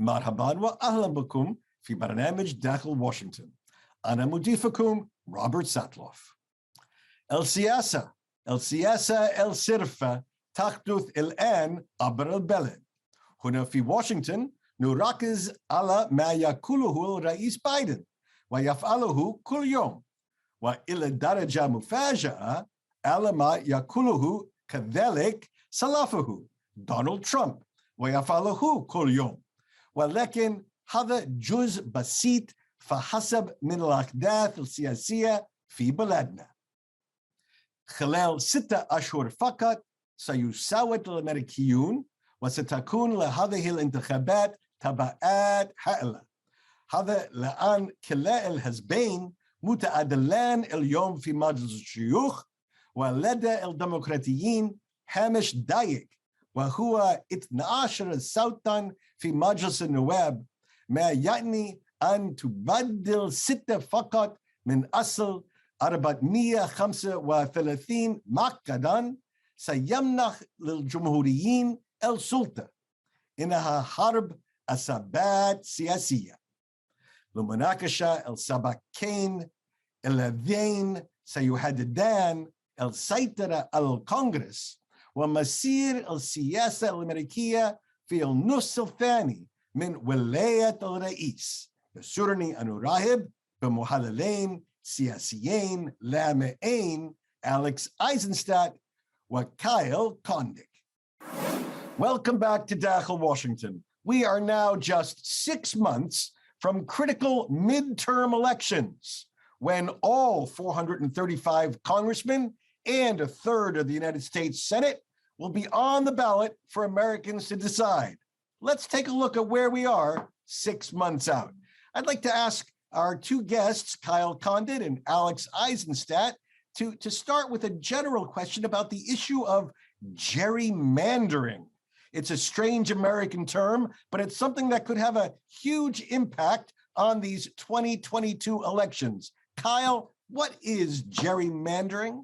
مرحبا وأهلا بكم في برنامج داخل واشنطن. أنا مضيفكم روبرت ساتلوف. السياسة الصرفة تحدث الآن عبر البلد. هنا في واشنطن نركز على ما يقوله الرئيس بايدن ويفعله كل يوم، وإلى درجة مفاجئة على ما يقوله كذلك سلفه دونالد ترامب ويفعله كل يوم، ولكن هذا جزء بسيط فحسب من الأحداث السياسية في بلادنا. خلال 6 أشهر فقط سيصوت الأميركيون وستكون لهذه الانتخابات تبعات هائلة. هذا لأن كلا الحزبين متعادلان اليوم في مجلس الشيوخ، ولدى الديمقراطيين هامش ضيق وهو 12 صوتا في مجلس النواب، ما يعني أن تبدل 6 فقط من أصل 435 مقعدا سيمنح للجمهوريين السلطة. إنها حرب أسباب سياسية. لمناقشة السباقين الذين سيحددان السيطرة على الكونغرس ومصير السياسة الأميركية في النصف الثاني من ولاية الرئيس، يسرني أن أرحب بمحللين سياسيين لامعين أليكس أيزنستاد وكايل كونديك. Welcome back to Dakhel Washington. We are now just 6 months from critical midterm elections when all 435 congressmen and a third of the United States Senate will be on the ballot for Americans to decide. Let's take a look at where we are 6 months out. I'd like to ask our 2 guests, Kyle Condit and Alex Eisenstadt, to start with a general question about the issue of gerrymandering. It's a strange American term, but it's something that could have a huge impact on these 2022 elections. Kyle, what is gerrymandering?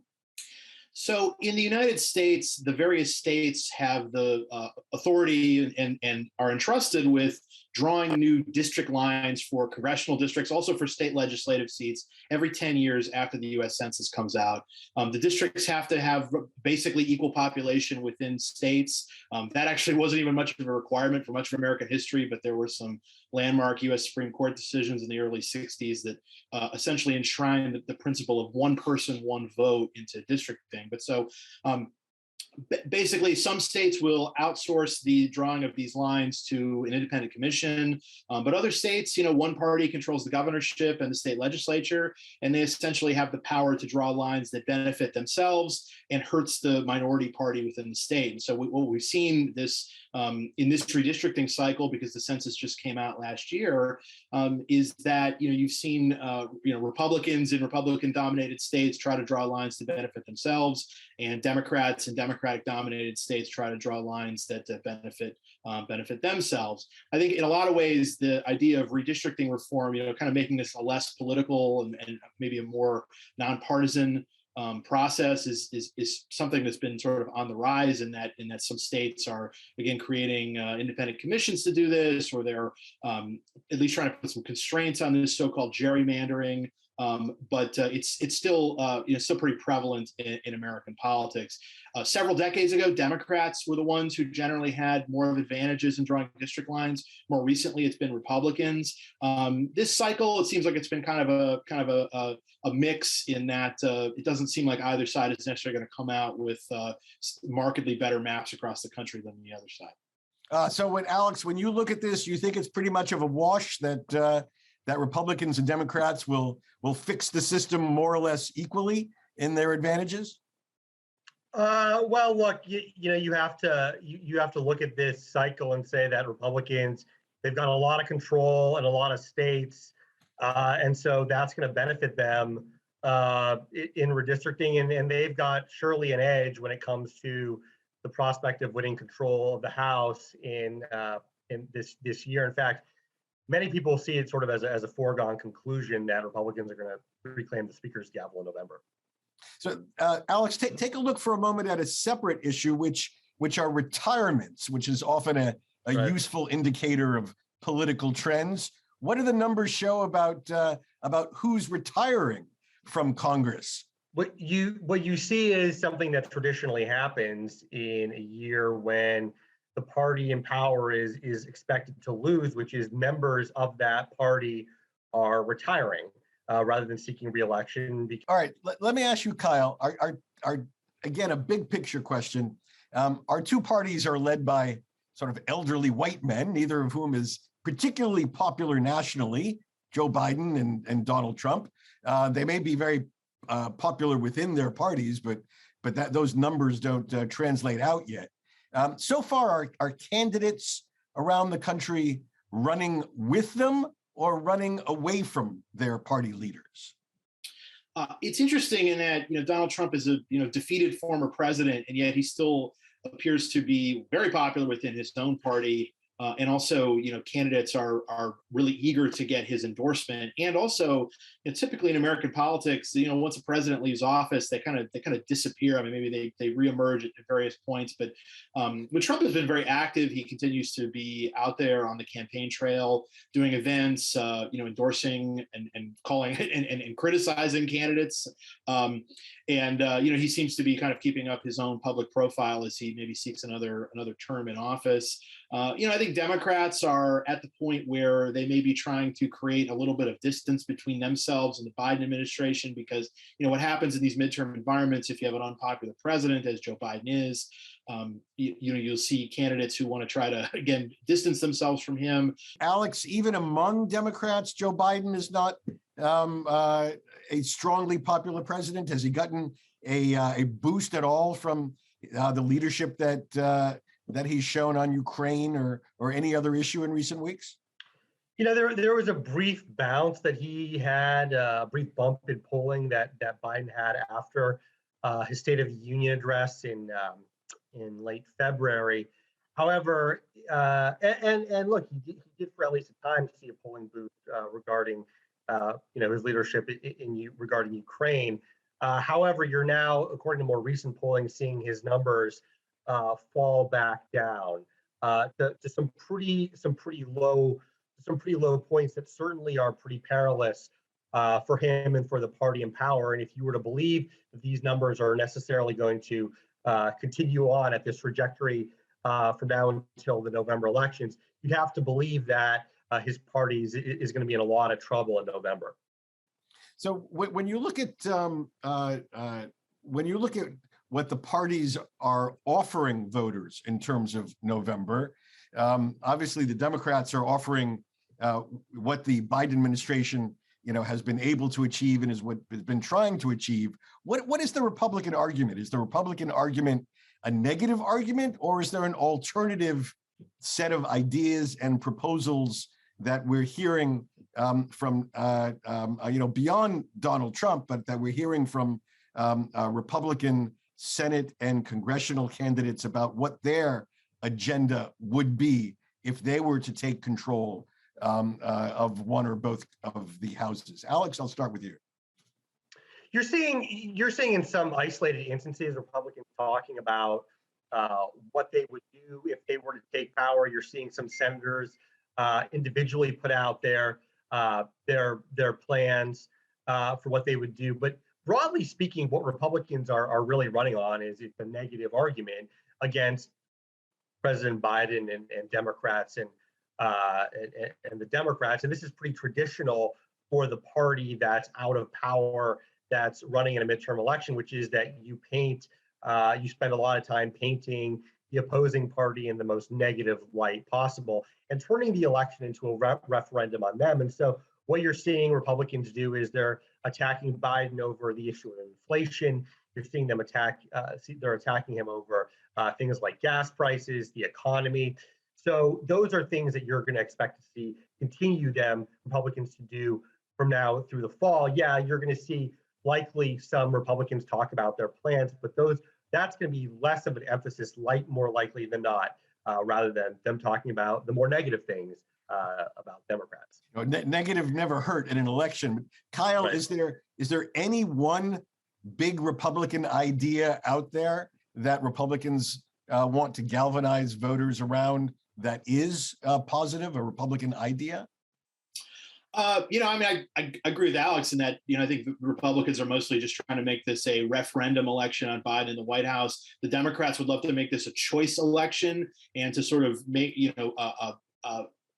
So in the United States, the various states have the authority and are entrusted with drawing new district lines for congressional districts, also for state legislative seats every 10 years after the U.S. Census comes out. The districts have to have basically equal population within states. That actually wasn't even much of a requirement for much of American history, but there were some landmark U.S. Supreme Court decisions in the early 60s that essentially enshrined the principle of one person, one vote into districting. But so basically, some states will outsource the drawing of these lines to an independent commission, but other states, one party controls the governorship and the state legislature, and they essentially have the power to draw lines that benefit themselves and hurts the minority party within the state. And so what we've seen this in this redistricting cycle, because the census just came out last year, is that you've seen Republicans in Republican-dominated states try to draw lines to benefit themselves, and Democrats in Democratic-dominated states try to draw lines that benefit themselves. I think in a lot of ways, the idea of redistricting reform, kind of making this a less political and maybe a more nonpartisan process is something that's been sort of on the rise, in that some states are again creating independent commissions to do this, or they're at least trying to put some constraints on this so-called gerrymandering. But it's still still pretty prevalent in American politics. Several decades ago, Democrats were the ones who generally had more of advantages in drawing district lines. More recently, it's been Republicans. This cycle, it seems like it's been kind of a mix, in that it doesn't seem like either side is necessarily going to come out with markedly better maps across the country than the other side. So, Alex, when you look at this, you think it's pretty much of a wash that Republicans and Democrats will fix the system more or less equally in their advantages? Well, look, you have to look at this cycle and say that Republicans, they've got a lot of control in a lot of states, and so that's going to benefit them in redistricting, and they've got surely an edge when it comes to the prospect of winning control of the House in this year. In fact, many people see it sort of as a foregone conclusion that Republicans are going to reclaim the Speaker's gavel in November. So, Alex, take a look for a moment at a separate issue, which are retirements, which is often a Right. useful indicator of political trends. What do the numbers show about who's retiring from Congress? What you see is something that traditionally happens in a year when the party in power is expected to lose, which is members of that party are retiring rather than seeking re-election. All right, let me ask you, Kyle. Our again, a big picture question. Our two parties are led by sort of elderly white men, neither of whom is particularly popular nationally, Joe Biden and Donald Trump. They may be very popular within their parties, but those numbers don't translate out yet. So far, are candidates around the country running with them or running away from their party leaders? It's interesting in that Donald Trump is a defeated former president, and yet he still appears to be very popular within his own party. And also, candidates are really eager to get his endorsement. And also, typically in American politics, once a president leaves office, they kind of disappear. I mean, maybe they reemerge at various points. But Trump has been very active. He continues to be out there on the campaign trail, doing events, endorsing and calling and criticizing candidates. He seems to be kind of keeping up his own public profile as he maybe seeks another term in office. I think Democrats are at the point where they may be trying to create a little bit of distance between themselves and the Biden administration, because what happens in these midterm environments, if you have an unpopular president, as Joe Biden is, you'll see candidates who want to try to, again, distance themselves from him. Alex, even among Democrats, Joe Biden is not a strongly popular president. Has he gotten a boost at all from the leadership that he's shown on Ukraine or any other issue in recent weeks? There was a brief bounce that he had, a brief bump in polling that Biden had after his State of the Union address in late February. However, and look, he did for at least a time see a polling boost regarding his leadership regarding Ukraine. However, you're now, according to more recent polling, seeing his numbers fall back down to some pretty low points that certainly are pretty perilous for him and for the party in power. And if you were to believe that these numbers are necessarily going to continue on at this trajectory from now until the November elections, you'd have to believe that his party is going to be in a lot of trouble in November. So when you look at what the parties are offering voters in terms of November, obviously the Democrats are offering what the Biden administration has been able to achieve and is what has been trying to achieve. What is the Republican argument? Is the Republican argument a negative argument, or is there an alternative set of ideas and proposals that we're hearing from beyond Donald Trump, but that we're hearing from Republican Senate and congressional candidates about what their agenda would be if they were to take control of one or both of the houses? Alex, I'll start with you. You're seeing in some isolated instances Republicans talking about what they would do if they were to take power. You're seeing some senators individually put out their plans for what they would do. But broadly speaking, what Republicans are really running on is it's a negative argument against President Biden and Democrats and the Democrats. And this is pretty traditional for the party that's out of power, that's running in a midterm election, which is that you spend a lot of time painting the opposing party in the most negative light possible and turning the election into a referendum on them. And so what you're seeing Republicans do is they're attacking Biden over the issue of inflation. You're seeing them they're attacking him over things like gas prices, the economy. So those are things that you're going to expect to see Republicans to do from now through the fall. Yeah, you're going to see likely some Republicans talk about their plans, but that's going to be less of an emphasis, more likely than not, rather than them talking about the more negative things about Democrats. Negative never hurt in an election. Kyle, right. Is there any one big Republican idea out there that Republicans want to galvanize voters around that is positive, a Republican idea? I agree with Alex in that, I think the Republicans are mostly just trying to make this a referendum election on Biden in the White House. The Democrats would love to make this a choice election and to sort of make,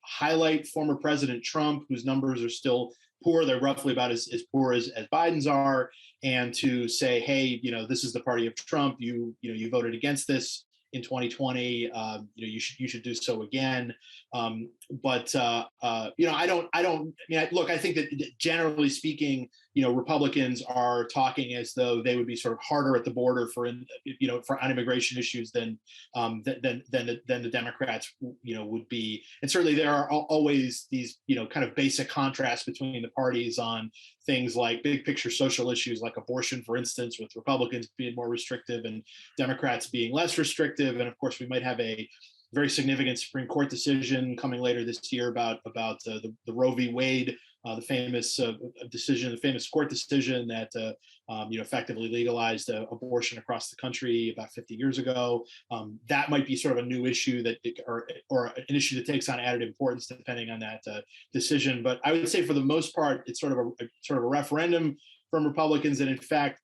highlight former President Trump, whose numbers are still poor. They're roughly about as poor as Biden's are, and to say, hey, this is the party of Trump. You voted against this in 2020. You should do so again. I think that generally speaking, Republicans are talking as though they would be sort of harder at the border for on immigration issues than the Democrats, would be. And certainly there are always these, kind of basic contrasts between the parties on things like big picture social issues like abortion, for instance, with Republicans being more restrictive and Democrats being less restrictive. And of course, we might have a very significant Supreme Court decision coming later this year about the Roe v. Wade, the famous decision, the famous court decision that effectively legalized abortion across the country about 50 years ago. That might be sort of a new issue or an issue that takes on added importance depending on that decision. But I would say for the most part, it's sort of a referendum from Republicans, and in fact,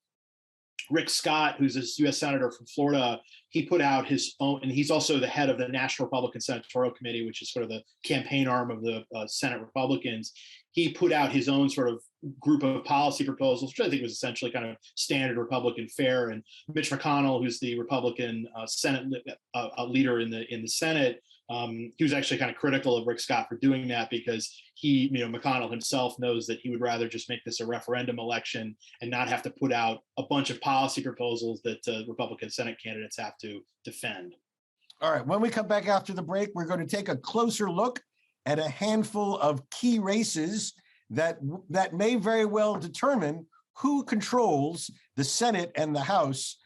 Rick Scott, who's a U.S. Senator from Florida, he put out his own, and he's also the head of the National Republican Senatorial Committee, which is sort of the campaign arm of the Senate Republicans. He put out his own sort of group of policy proposals, which I think was essentially kind of standard Republican fare. And Mitch McConnell, who's the Republican Senate leader in the Senate, he was actually kind of critical of Rick Scott for doing that because McConnell himself knows that he would rather just make this a referendum election and not have to put out a bunch of policy proposals that Republican Senate candidates have to defend. All right, when we come back after the break, we're going to take a closer look at a handful of key races that may very well determine who controls the Senate and the House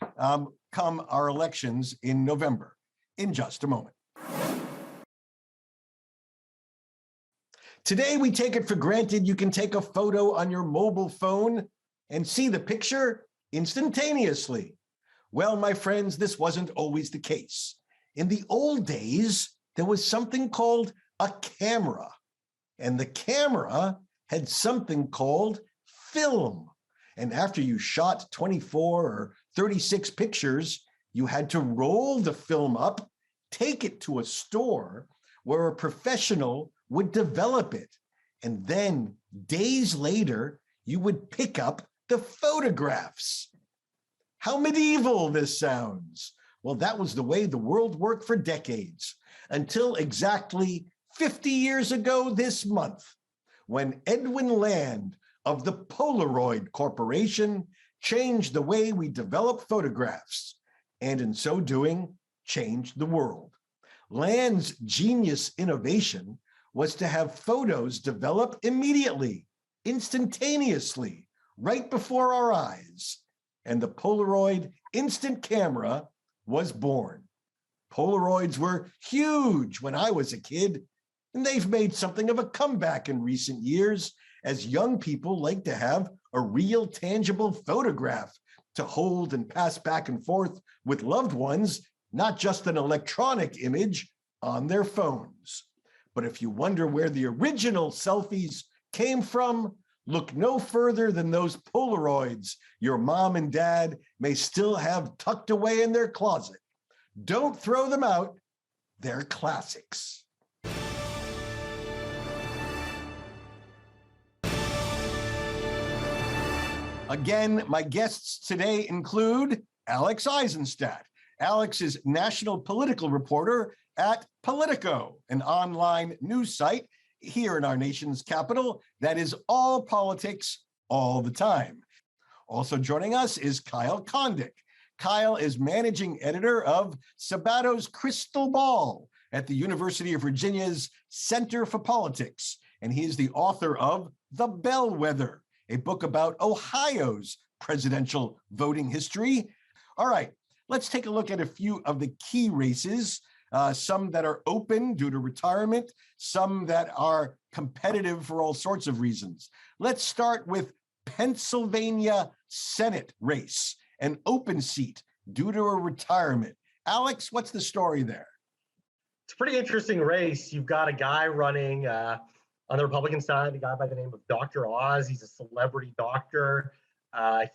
come our elections in November. In just a moment. Today, we take it for granted you can take a photo on your mobile phone and see the picture instantaneously. Well, my friends, this wasn't always the case. In the old days, there was something called a camera, and the camera had something called film. And after you shot 24 or 36 pictures, you had to roll the film up, take it to a store where a professional would develop it. And then days later, you would pick up the photographs. How medieval this sounds. Well, that was the way the world worked for decades, until exactly 50 years ago this month, when Edwin Land of the Polaroid Corporation changed the way we develop photographs, and in so doing, changed the world. Land's genius innovation was to have photos develop immediately, instantaneously, right before our eyes. And the Polaroid instant camera was born. Polaroids were huge when I was a kid, and they've made something of a comeback in recent years, as young people like to have a real tangible photograph to hold and pass back and forth with loved ones, not just an electronic image on their phones. But if you wonder where the original selfies came from, look no further than those Polaroids your mom and dad may still have tucked away in their closet. Don't throw them out. They're classics. Again, my guests today include Alex Eisenstadt. Alex is national political reporter at Politico, an online news site here in our nation's capital that is all politics all the time. Also joining us is Kyle Kondik. Kyle is managing editor of Sabato's Crystal Ball at the University of Virginia's Center for Politics, and he is the author of The Bellwether, a book about Ohio's presidential voting history. All right, let's take a look at a few of the key races, some that are open due to retirement, some that are competitive for all sorts of reasons. Let's start with Pennsylvania Senate race, an open seat due to a retirement. Alex, what's the story there? It's a pretty interesting race. You've got a guy running on the Republican side, a guy by the name of Dr. Oz. He's a celebrity doctor.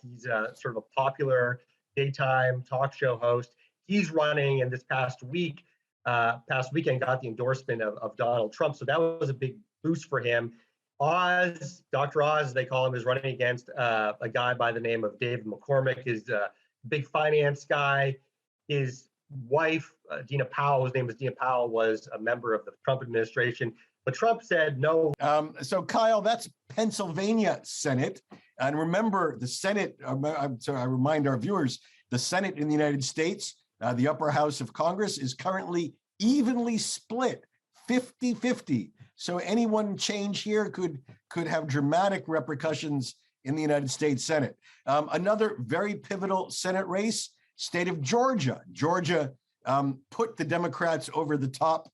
He's a sort of a popular daytime talk show host. He's running, and this past weekend, got the endorsement of Donald Trump. So that was a big boost for him. Oz, Dr. Oz, as they call him, is running against a guy by the name of David McCormick. He's a big finance guy. His wife, Dina Powell, whose name was Dina Powell, was a member of the Trump administration. But Trump said no. So, Kyle, that's Pennsylvania Senate. And remember, the Senate, so I remind our viewers, the Senate in the United States, the upper house of Congress, is currently evenly split, 50-50. So any one change here could have dramatic repercussions in the United States Senate. Another very pivotal Senate race, state of Georgia. Georgia put the Democrats over the top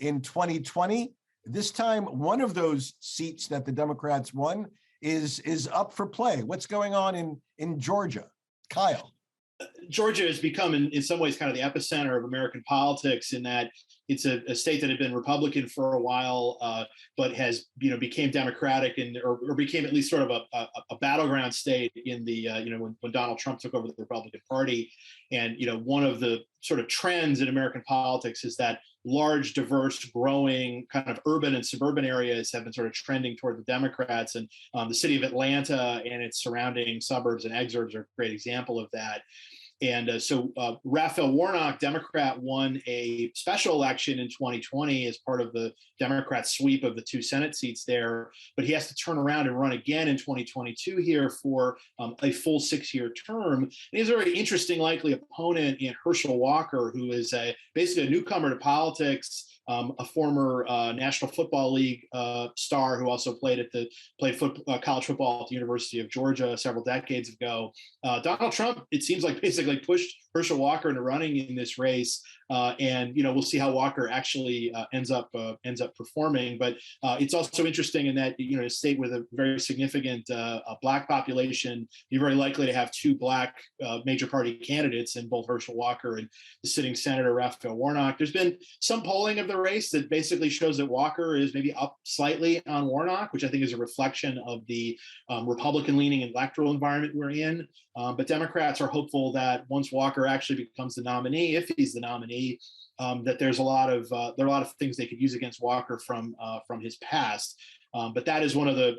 in 2020. This time, one of those seats that the Democrats won is up for play. What's going on in Georgia? Kyle. Georgia has become, in some ways, kind of the epicenter of American politics, in that it's a state that had been Republican for a while, but has became Democratic or became at least sort of a battleground state in the when Donald Trump took over the Republican Party. And one of the sort of trends in American politics is that large, diverse, growing kind of urban and suburban areas have been sort of trending toward the Democrats, and the city of Atlanta and its surrounding suburbs and exurbs are a great example of that. And so Raphael Warnock, Democrat, won a special election in 2020 as part of the Democrat sweep of the 2 Senate seats there. But he has to turn around and run again in 2022 here for a full 6-year term. And he has a very interesting, likely opponent in Herschel Walker, who is basically a newcomer to politics. A former National Football League star who also played college football at the University of Georgia several decades ago. Donald Trump, it seems like, basically pushed Herschel Walker into running in this race, and we'll see how Walker actually ends up performing. But it's also interesting in that a state with a very significant Black population, you're very likely to have 2 Black major party candidates in both Herschel Walker and the sitting Senator Raphael Warnock. There's been some polling of the race that basically shows that Walker is maybe up slightly on Warnock, which I think is a reflection of the Republican-leaning electoral environment we're in. But Democrats are hopeful that once Walker actually becomes the nominee, if he's the nominee, that there are a lot of things they could use against Walker from his past. But that is one of the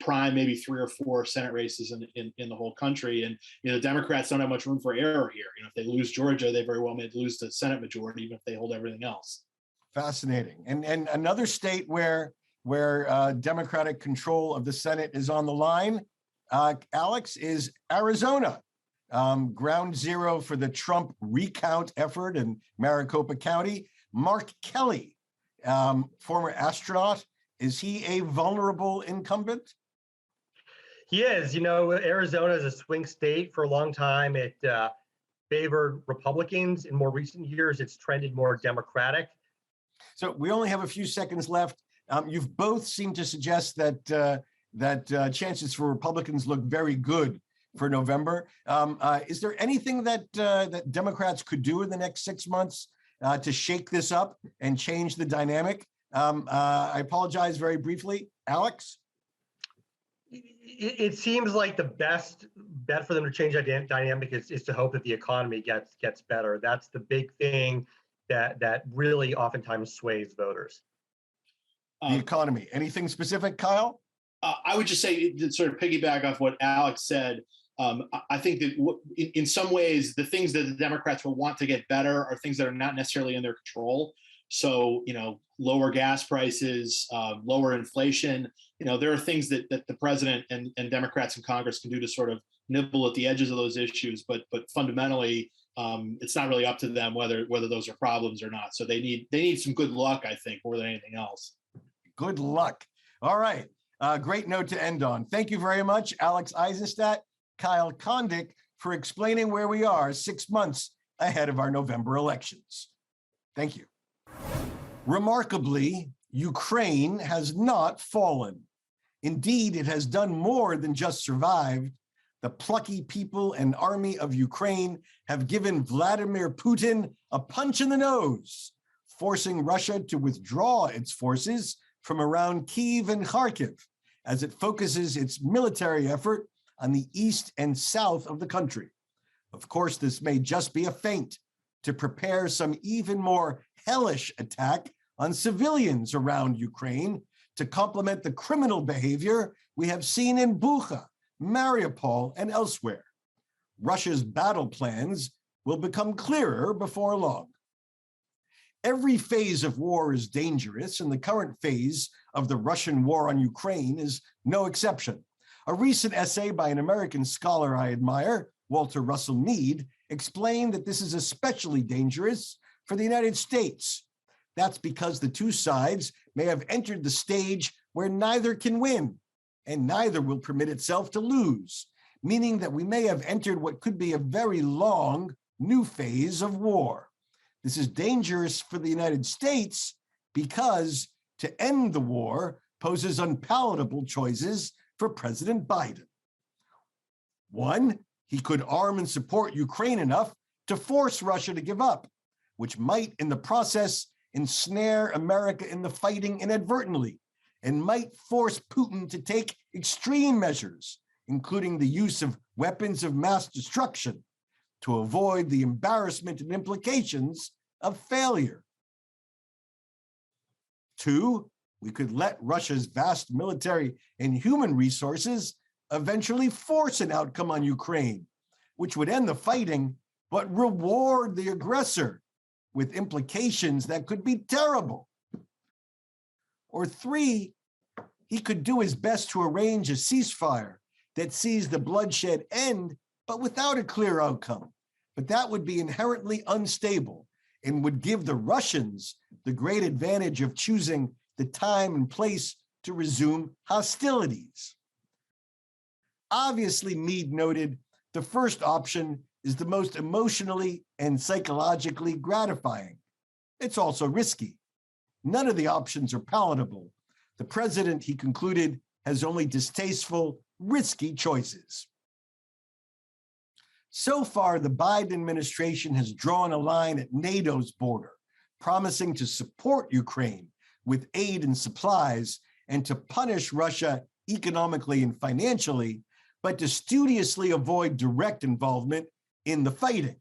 prime maybe 3 or 4 Senate races in the whole country, and the Democrats don't have much room for error here. If they lose Georgia, they very well may lose the Senate majority, even if they hold everything else. Fascinating. And another state where Democratic control of the Senate is on the line, Alex, is Arizona. Ground zero for the Trump recount effort in Maricopa County. Mark Kelly, former astronaut, is he a vulnerable incumbent? He is. Arizona is a swing state for a long time. It favored Republicans. In more recent years, it's trended more Democratic. So we only have a few seconds left. You've both seemed to suggest that chances for Republicans look very good for November. Is there anything that Democrats could do in the next 6 months to shake this up and change the dynamic? I apologize very briefly. Alex? It seems like the best bet for them to change that dynamic is to hope that the economy gets better. That's the big thing that really oftentimes sways voters. The economy. Anything specific, Kyle? I would just say, to sort of piggyback off what Alex said, I think that in some ways, the things that the Democrats will want to get better are things that are not necessarily in their control. So, lower gas prices, lower inflation. There are things that the president and Democrats in Congress can do to sort of nibble at the edges of those issues. But fundamentally, it's not really up to them whether those are problems or not. So they need some good luck, I think, more than anything else. Good luck. All right. Great note to end on. Thank you very much, Alex Eisenstadt, Kyle Kondik, for explaining where we are 6 months ahead of our November elections. Thank you. Remarkably, Ukraine has not fallen. Indeed, it has done more than just survived. The plucky people and army of Ukraine have given Vladimir Putin a punch in the nose. forcing Russia to withdraw its forces from around Kyiv and Kharkiv as it focuses its military effort on the east and south of the country. Of course, this may just be a feint to prepare some even more hellish attack on civilians around Ukraine to complement the criminal behavior we have seen in Bucha, Mariupol, and elsewhere. Russia's battle plans will become clearer before long. Every phase of war is dangerous, and the current phase of the Russian war on Ukraine is no exception. A recent essay by an American scholar I admire, Walter Russell Mead, explained that this is especially dangerous for the United States. That's because the two sides may have entered the stage where neither can win, and neither will permit itself to lose, meaning that we may have entered what could be a very long new phase of war. This is dangerous for the United States because to end the war poses unpalatable choices for President Biden. One, he could arm and support Ukraine enough to force Russia to give up, which might in the process ensnare America in the fighting inadvertently and might force Putin to take extreme measures, including the use of weapons of mass destruction, to avoid the embarrassment and implications of failure. Two, we could let Russia's vast military and human resources eventually force an outcome on Ukraine, which would end the fighting, but reward the aggressor with implications that could be terrible. Or three, he could do his best to arrange a ceasefire that sees the bloodshed end, but without a clear outcome. But that would be inherently unstable and would give the Russians the great advantage of choosing the time and place to resume hostilities. Obviously, Mead noted, the first option is the most emotionally and psychologically gratifying. It's also risky. None of the options are palatable. The president, he concluded, has only distasteful, risky choices. So far, the Biden administration has drawn a line at NATO's border, promising to support Ukraine with aid and supplies and to punish Russia economically and financially, but to studiously avoid direct involvement in the fighting.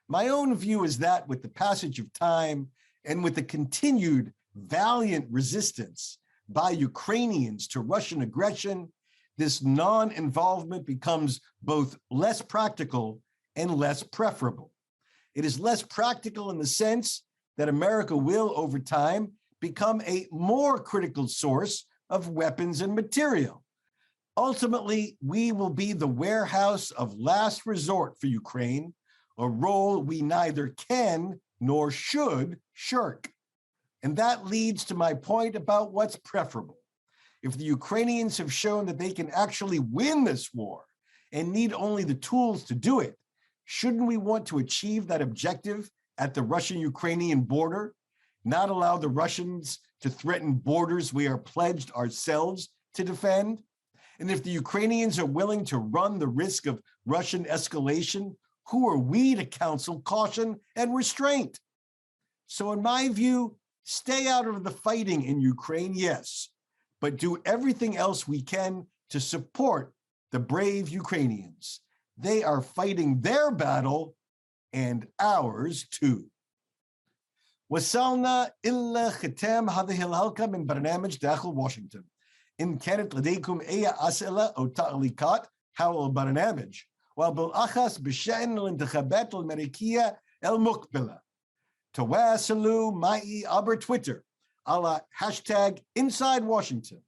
My own view is that with the passage of time and with the continued valiant resistance by Ukrainians to Russian aggression, this non-involvement becomes both less practical and less preferable. It is less practical in the sense that America will, over time, become a more critical source of weapons and material. Ultimately, we will be the warehouse of last resort for Ukraine, a role we neither can nor should shirk. And that leads to my point about what's preferable. If the Ukrainians have shown that they can actually win this war and need only the tools to do it, shouldn't we want to achieve that objective at the Russian-Ukrainian border, not allow the Russians to threaten borders we are pledged ourselves to defend? And if the Ukrainians are willing to run the risk of Russian escalation, who are we to counsel caution and restraint? So in my view, stay out of the fighting in Ukraine, yes, but do everything else we can to support the brave Ukrainians. They are fighting their battle and ours too. وصلنا إلى ختام هذه الحلقة من برنامج داخل واشنطن. إن كانت لديكم أي أسئلة أو تعليقات حول البرنامج وبالأخص بشأن الانتخابات الأميركية المقبلة، تواصلوا معي عبر تويتر على هاشتاج Inside Washington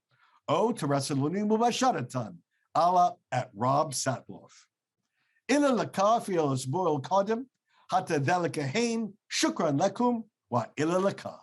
أو تراسلوني مباشرة على @RobSatloff. إلى اللقاء في الأسبوع القادم. حتى ذلك الحين شكرا لكم وإلى اللقاء.